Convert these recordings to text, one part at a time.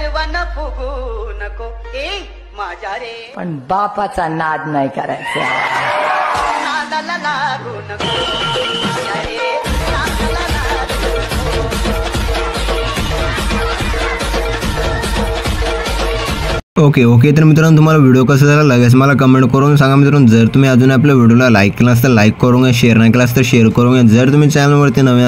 परवाना फुगू नको ए माझ्या रे, पण बापाचा नाद नाही करायचा. नादाला लागू नको माझ्या रे, नादाला लागू नको. ओके तर मित्रांनो, तुम्हाला व्हिडिओ कसा झाला लगेच मला कमेंट करून सांगा मित्रांनो. जर तुम्ही अजून आपल्या व्हिडिओला लाईक केला असेल तर लाईक करून घ्या, शेअर नाही केला तर शेअर करून घ्या. जर तुम्ही चॅनलवरती नवे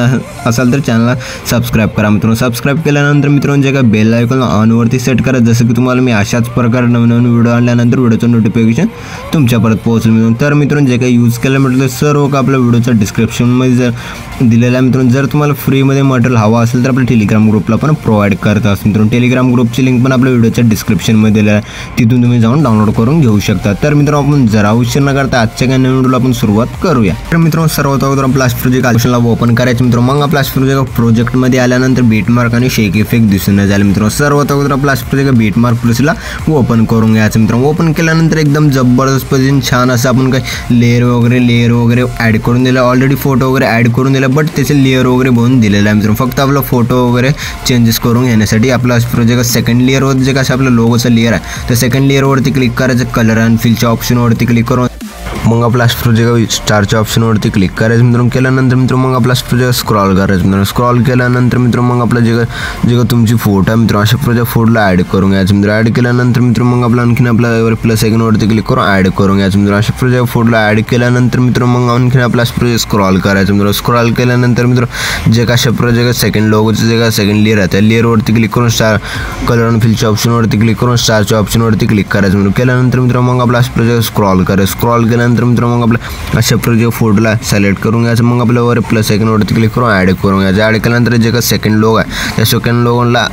असाल तर चॅनलला सबस्क्राईब करा मित्रांनो. सबस्क्राईब केल्यानंतर मित्रांनो जे काय बेल आयकॉन ऑनवरती सेट करा, जसं की तुम्हाला मी अशाच प्रकारे नवीन व्हिडिओ आणल्यानंतर व्हिडिओचं नोटिफिकेशन तुमच्यापर्यंत पोहोचेल मित्रांनो. तर मित्रांनो जे काही यूज केलं म्हटलं सर्व का आपल्या व्हिडिओच्या डिस्क्रिप्शनमध्ये जर दिलेलं आहे मित्रांनो. जर तुम्हाला फ्रीमध्ये मटेरियल हवा असेल तर आपल्या टेलिग्राम ग्रुपला पण प्रोव्हाइड करत असतो मित्रांनो. टेलिग्राम ग्रुपची लिंक पण आपल्या व्हिडिओच्या डिस्क्रिप्शनमध्ये दिलेलं आहे, तिथून तुम्ही जाऊन डाउनलोड करून घेऊ शकता. तर मित्रांनो आपण जरा उशीर न करता आजच्या काही नवीन व्हिडिओला आपण सुरुवात करूया. तर मित्रांनो सर्वात अगोदर आपला फ्लाश प्रोजेक्ट ऑप्शनला ओपन करायचं मित्रांनो. मग आपला फ्लाश प्रोजेक्टमध्ये आल्यानंतर बीटमार्क आणि शेक इफेक्ट दिसून झाले मित्रांनो. सर्वात अगोदर आपला फ्लाश प्रोजेक्ट बीटमार्क प्रोसेसला ओपन करून घ्यायचं मित्रांनो. ओपन केल्यानंतर एकदम जबरदस्त पद्धतीने छान असं आपण काही लेअर वगैरे ॲड करून दिलं. ऑलरेडी फोटो वगैरे ॲड करून दिला, बट त्याचे लेअर वगैरे बनवून दिलेलं आहे मित्रांनो. फक्त आपला फोटो वगैरे चेंजेस करून घेण्यासाठी आपला प्रोजेक्ट सेकंड लेअरवर जे कसं आपलं लोगोचं लेअर आहे तर सेकंड लेअरवरती क्लिक करायचं, कलर अँड फिलच्या ऑप्शनवरती क्लिक करून मग आपला प्रोजेक्ट स्टारच्या ऑप्शनवरती क्लिक करायचं मित्रांनो. केल्यानंतर मित्रांनो मग आपला प्रोजेक्ट स्क्रॉल करायचं मित्रांनो. स्क्रॉल केल्यानंतर मित्रांनो मग आपला जे तुमची फोटो आहे मित्रांनो अशा प्रोजेक्ट फोटोला ॲड करून घ्यायचं मित्रांनो. ॲड केल्यानंतर मित्रांनो मग आपला आणखीन आपला प्लस आयकॉनवरती क्लिक करून ॲड करून घ्यायचं मित्रांनो. अशा प्रोजेक्ट फोटोला ॲड केल्यानंतर मित्रांनो मग आणखीन आपला प्रोजेक्ट स्क्रॉल करायचं मित्रांनो. स्क्रॉल केल्यानंतर मित्रांनो जे कशा प्रोजेक्ट सेकंड लोगोचं जे का सेकंड लेअर आहे त्या लेअरवरती क्लिक करून स्टार कलर अँड फिलच्या ऑप्शनवरती क्लिक करून स्टारच्या ऑप्शनवरती क्लिक करायचं मित्रांनो. केल्यानंतर मित्रांनो मग आपला प्रोजेक्ट स्क्रॉल करायचं. स्क्रॉल केल्यानंतर मित्रांनो मग आपल्या अशा प्रोजेक्ट फोटोला सिलेक्ट करून घ्यायचं. मग आपल्यावर प्लस आयकॉनवरती क्लिक करून ॲड करून घ्यायचं. ॲड केल्यानंतर जे का सेकंड लोगो आहे त्या सेकंड लोगोला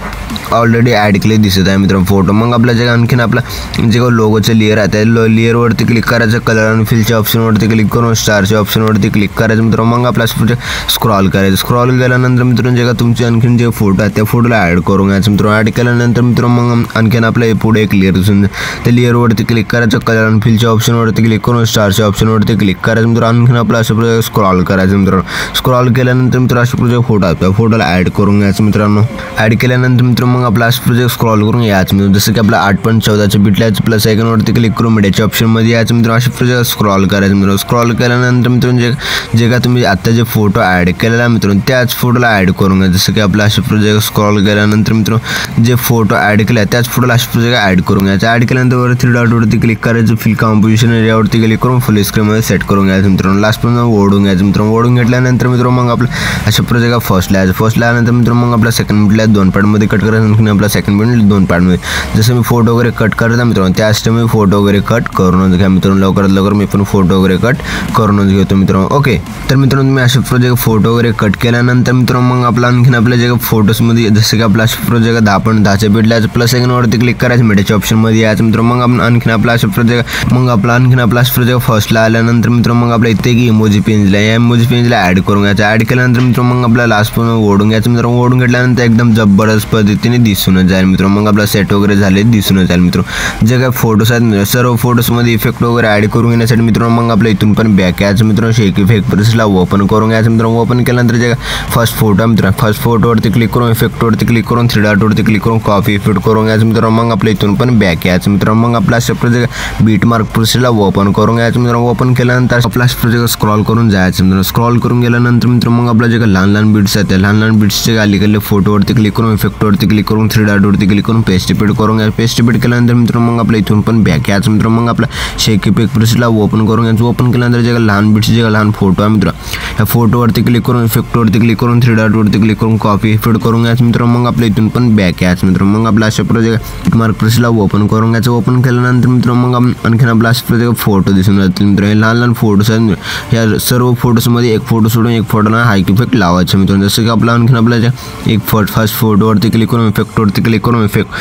ऑलरेडी ॲड केले दिसत आहे मित्रांनो फोटो. मग आपल्या जे आणखीन आपला जे काही लोगोचं लेअर आहे त्या लेअरवरती क्लिक करायचं. कलर अँड फिलच्या ऑप्शनवरती क्लिक करून स्टारच्या ऑप्शनवरती क्लिक करायचं मित्रांनो. मग आपला स्क्रॉल करायचं. स्क्रॉल केल्यानंतर मित्रांनो जे का तुमचे आणखीन जे फोटो आहे त्या फोटोला ॲड करून घ्यायचं मित्रांनो. ॲड केल्यानंतर मित्रांनो मग आणखीन आपल्या पुढे एक लेअर दिसून त्या लेअरवरती क्लिक करायचं. कलर अँड फिलच्या ऑप्शनवरती क्लिक करून स्टारच्या ऑप्शनवरती क्लिक करायचं मित्रांनो. आणखीन आपलं असं प्रोजेक्ट स्क्रॉल करायचं मित्रांनो. स्क्रॉल केल्यानंतर मित्रांनो अशा प्रोजेक्ट फोटो आहे त्या फोटोला ॲड करून घ्यायचं मित्रांनो. ॲड केल्यानंतर मित्रांनो मग आपला प्रोजेक्ट स्क्रॉल करून यायचं मित्रांनो. जसं की आपला 8.14 बिटल्याचं प्लस आयकॉनवरती क्लिक करून मीडियाच्या ऑप्शनमध्ये यायचं मित्रांनो. अशा प्रोजेक्ट स्क्रॉल करायचं मित्रांनो. स्क्रॉल केल्यानंतर मित्रांनो जे का तुम्ही आता जे फोटो ॲड केलेला आहे मित्रांनो त्याच फोटोला ॲड करून घ्या. जसं की आपला अशा प्रोजेक्ट स्क्रॉल केल्यानंतर मित्रांनो जे फोटो ॲड केला त्याच फोटोला अशा प्रोजेक्ट ॲड करून घ्यायचं. ॲड केल्यानंतर वर 3 डॉटवरती क्लिक करायचं. फिल कॉम्पोजिशन एरियावरती क्लिक करून फुल स्क्रीनमध्ये सेट करून घ्यायचं मित्रांनो. लास्टपर्यंत ओढून घ्यायचं मित्रांनो. ओढून घेतल्यानंतर मित्रांनो मग आपलं अशा प्रोजेक्ट फर्स्टला यायचं. फर्स्टला आल्यानंतर मित्रांनो मग आपला सेकंड बिटला 2 पार्टमध्ये कट करायचं. आणखी आपला सेकंड बिट 2 पार्टमध्ये. जसं मी फोटो वगैरे कट करता मित्रांनो त्याच टाइम मी फोटो वगैरे कट करूनच घ्या मित्रांनो. लवकरात लवकर मी पण फोटो वगैरे कट करूनच घेतो मित्रांनो. ओके तर मित्रांनो तुम्ही अशा प्रोजेक्ट फोटो वगैरे कट केल्यानंतर मित्रांनो मग आपला आणखीन आपल्या जे फोटोजमध्ये जसं की आपला प्रोजेक्ट 10.10च्या बिटला प्लस आयकॉनवरती क्लिक करायचं. मीडियाच्या ऑप्शनमध्ये यायचं मित्रांनो. मग आपण आणखीन आपला अशा प्रोजेक्ट मग आपला आणखीन आपला प्रोजेक्ट फर्स्टला आल्यानंतर मित्रांनो मग आपल्या इथे की इमोजी पेजला या इमोजी पेजला ॲड करून घ्यायचं. ॲड केल्यानंतर मित्रांनो मग आपला लास्ट पण ओढून घ्यायचं मित्रांनो. ओढून घेतल्यानंतर एकदम जबरदस्त पद्धतीने दिसूनच जाईल मित्रांनो. मग आपला सेट वगैरे झाले दिसूनच जाईल मित्रांनो. जे काय फोटोज आहेत सर्व फोटोजमध्ये इफेक्ट वगैरे ॲड करून घेण्यासाठी मित्रांनो मग आपल्या इथून पण बॅक यायचं मित्रांनो. शेक इफेक्ट प्रोसेसला ओपन करून घ्यायचं मित्रांनो. ओपन केल्यानंतर जे फर्स्ट फोटो मित्रांनो फर्स्ट फोटोवरती क्लिक करून इफेक्टवरती क्लिक करून 3 डॉटवरती क्लिक करून कॉपी इफेक्ट करून घ्यायचं मित्रांनो. मग आपल्या इथून पण बॅक यायचं मित्रांनो. मग आपला अशा प्रोजेक्ट बीटमार्क प्रोसेसला ओपन करून घ्यायचं मित्रांनो. ओपन केल्यानंतर आपला प्रोजेक्ट स्क्रॉल करून जायचं मित्रांनो. स्क्रॉल करून गेल्यानंतर मित्रांनो मग आपल्या जे काही लहान बिट्स आहेत त्या लहान बिट्सचे अलीकडले फोटोवरती क्लिक करून इफेक्टवरती क्लिक करून 3 डॉटवरती क्लिक करून पेस्ट इफेक्ट करून घ्यायचं. पेस्ट इफेक्ट केल्यानंतर मित्रांनो मग आपल्या इथून पण बॅक यायचं मित्रांनो. मग आपला शेक इफेक्ट प्रोसेसला ओपन करून घ्यायचं. ओपन केल्यानंतर जे काही लहान बिट्स जे काही लहान फोटो आहे मित्रांनो ह्या फोटोवरती क्लिक करून इफेक्टवरती क्लिक करून 3 डॉटवरती क्लिक करून कॉपी इफेक्ट करून घ्यायचं मित्रांनो. मग आपल्या इथून पण बॅक यायचं मित्रांनो. मग आपला अशा प्रोजेक्ट मार्क प्रोसेसला ओपन करून घ्यायचं. ओपन केल्यानंतर मित्रांनो मग आणखीन आपला अशा प्रोजेक्ट फोटो दिसून जातील मित्रांनो. लहान फोटोज आहेत ह्या सर्व फोटोजमध्ये एक फोटो सोडून एक फोटोला हाईक इफेक्ट लावायचं मित्रांनो. जसं की आपला आणखीन आपल्या एक फर्स्ट फोटोवरती क्लिक करून इफेक्टवरती क्लिक करून इफेक्ट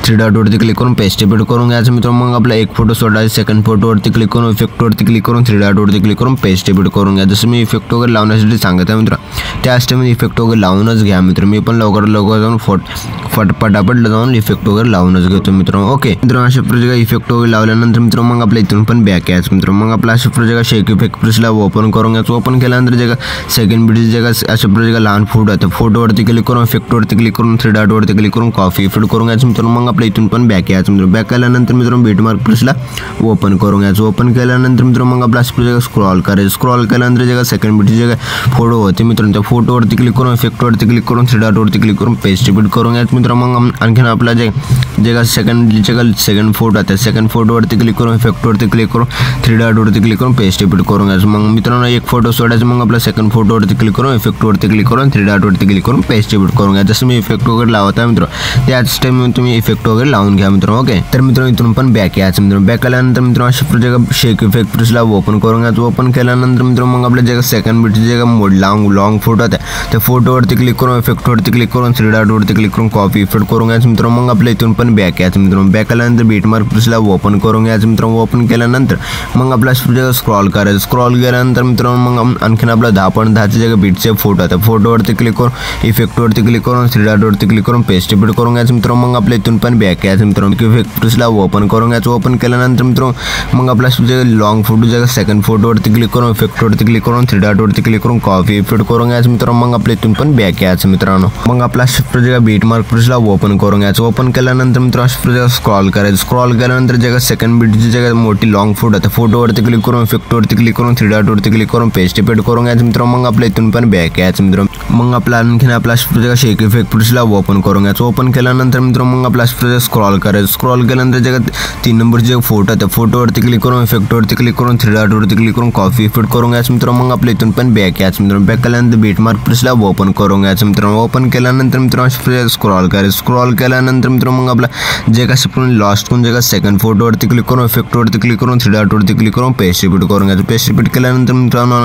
3 डॉटवरती क्लिक करून पेस्ट इफेक्ट करून घ्यायचं मित्रांनो. मग आपला एक फोटो सोडायचा. सेकंड फोटोवरती क्लिक करून इफेक्टवरती क्लिक करून 3 डॉटवरती क्लिक करून पेस्ट इफेक्ट करून घ्या. जसं मी इफेक्ट वगैरे लावण्यासाठी सांगत आहे मित्रांनो त्याच टाइम इफेक्ट वगैरे लावूनच घ्या मित्रांनो. मी पण लवकर जाऊन फटाफट जाऊन इफेक्ट वगैरे लावूनच घेतो मित्रांनो. ओके मित्रांनो अशा प्रोजेक्ट इफेक्ट वगैरे लावल्यानंतर मित्रांनो मग आपल्या इथून पण बॅक यायचं मित्रांनो. मग आपला अशा प्रोजेक्ट शेक इफेक्ट प्रोसेसला ओपन करून घ्यायचं. ओपन केल्यानंतर जे का सेकंड बिट जे का अशा प्रोजेक्ट लहान फोटो आहे त्या फोटोवरती क्लिक करून इफेक्टवरती क्लिक करून 3 डॉटवरती फोटोवरती क्लिक करून कॉफी इफेक्ट करून घ्यायचं मित्रांनो. मग आपल्या इथून पण बॅक यायचं मित्रांनो. बॅक आल्यानंतर मित्रांनो बीटमार्क प्लसला ओपन करून घ्यायचं. ओपन केल्यानंतर मित्रांनो मग आपला स्क्रॉल करायचं. स्क्रॉल केल्यानंतर जे सेकंड बीट जे फोटो होते मित्रांनो त्या फोटोवरती क्लिक करून इफेक्टवरती क्लिक करून थ्री डॉटवरती क्लिक करून पेस्ट रिपीट करून घ्यायचं मित्रांनो. मग आणखीन आपला जे सेकंड फोटो आहे त्या सेकंड फोटोवरती क्लिक करून इफेक्टवरती क्लिक करून थ्री डॉटवरती क्लिक करून पेस्ट रिपीट करून घ्यायचं. मग मित्रांनो एक फोटो सोडायचं. मग आपला सेकंड फोटोवरती क्लिक करून इफेक्टवरती क्लिक करून थ्री डॉटवरती क्लिक करून पेस्ट रिपीट करून घ्या. जसं मी इफेक्ट वगैरे लावत आहे मित्रांनो त्याच टाइम तुम्ही इफेक्ट वगैरे लावून घ्या मित्रांनो. ओके तर मित्रांनो इथून पण बॅक यायचं मित्रांनो. बॅक आल्यानंतर मित्रांनो अशा जगह शेक इफेक्ट प्लसला ओपन करून घ्यायचं. ओपन केल्यानंतर मित्रांनो मग आपल्या जे सेकंड बीटचे जे लॉंग फोटो आहे त्या फोटोवरती क्लिक करून इफेक्टवरती क्लिक करून थ्री डॉटवरती क्लिक करून कॉपी इफेक्ट करून घ्यायचं मित्रांनो. मग आपल्या इथून पण बॅक यायचं मित्रांनो. बॅक आल्यानंतर बीटमार्क प्लसला ओपन करून घ्यायचं मित्रांनो. ओपन केल्यानंतर मग आपला स्क्रॉल करायचं. स्क्रॉल केल्यानंतर मित्रांनो मग आणखीन आपला 10.10चे जे बीटचे फोटो आहे त्या फोटोवरती क्लिक करून इफेक्टवरती क्लिक करून थ्री डॉटवरती क्लिक करून पेस्ट रिपीट करून घ्यायचं मित्रांनो. मग आपल्या इथून पण बॅक यायचं मित्रांनो. इफेक्ट प्लसला ओपन करून घ्यायचं. ओपन केल्यानंतर मित्रांनो मग आपला जे लॉंग फोटो जे सेकंड फोटोवरती क्लिक करून इफेक्टवरती क्लिक करून थ्री डॉटवरती क्लिक करून कॉपी इफेक्ट करून घ्यायचं मित्रांनो. मग आपल्या इथून पण बॅक यायचं मित्रांनो. मग आपला जे बीटमार्क प्लसला ओपन करून घ्यायचं. ओपन केल्यानंतर मित्रांनो स्क्रॉल करायचं. स्क्रॉल केल्यानंतर जे सेकंड बीटची जे मोठी लॉंग फोटो त्या फोटोवरती क्लिक करून इफेक्टवरती क्लिक करून थ्री डॉटवरती क्लिक करून पेस्ट इफेक्ट करून घ्यायचं मित्रांनो. मग आपल्या इथून पण बॅक यायचं मित्रांनो. मग आपला आणखीन आपला शेक इफेक्ट प्लसला ओपन करून घ्यायचं. ओपन केल्यानंतर मित्रांनो मग आपला स्क्रॉल करायचं. स्क्रॉल केल्यानंतर जे 3 नंबरचे जे फोटो त्या फोटोवरती क्लिक करून इफेक्टवरती क्लिक करून थ्री डॉटवरती क्लिक करून कॉपी इफेक्ट करून घ्यायचं मित्रांनो. मग आपल्या इथून पण बॅक यायचं मित्रांनो. बॅक केल्यानंतर बीटमार्क प्लसला ओपन करून घ्यायचं मित्रांनो. ओपन केल्यानंतर मित्रांनो स्क्रॉल करायचं. स्क्रॉल केल्यानंतर मित्रांनो मग आपला जे लास्ट कोण जे सेकंड फोटोवरती क्लिक करून इफेक्टवरती क्लिक करून थ्री डॉटवरती क्लिक करून पेस्ट रिपीट करून घ्यायचं. पेस्ट रिपीट केल्यानंतर मित्रांनो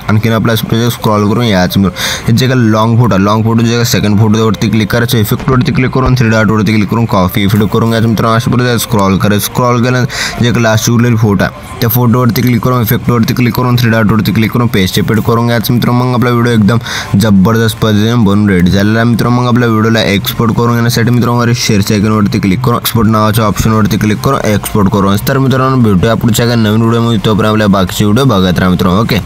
आणखीन आपला स्क्रॉल करून यायचं मित्रांनो. जे लॉंग फोटो जे सेकंड फोटोवरती क्लिक करायचं इफेक्टवरती क्लिक करून थ्री डॉटवरती क्लिक करून कॉपी इफेक्ट करून घ्यायचं मित्रांनो. अशा प्रकारे स्क्रॉल करायचं. स्क्रॉल केल्यानंतर जे लास्ट उरलेली फोटो आहे त्या फोटोवरती क्लिक करून इफेक्टवरती क्लिक करून थ्री डॉटवरती क्लिक करून पेस्ट इफेक्ट करून घ्यायचं मित्रांनो. मग आपला व्हिडिओ एकदम जबरदस्त पद्धतीने बनून रेडी झालेला आहे मित्रांनो. मग आपल्या व्हिडिओला एक्सपोर्ट करून घेण्यासाठी मित्रांनो शेअर आयकॉनवरती क्लिक करून एक्सपोर्ट नावाच्या ऑप्शनवरती क्लिक करून एक्सपोर्ट करून. तर मित्रांनो भेटूया पुढच्या काही नवीन व्हिडिओमध्ये. तोपर्यंत आपल्या बाकीचे व्हिडिओ बघत राहा मित्रांनो. ओके.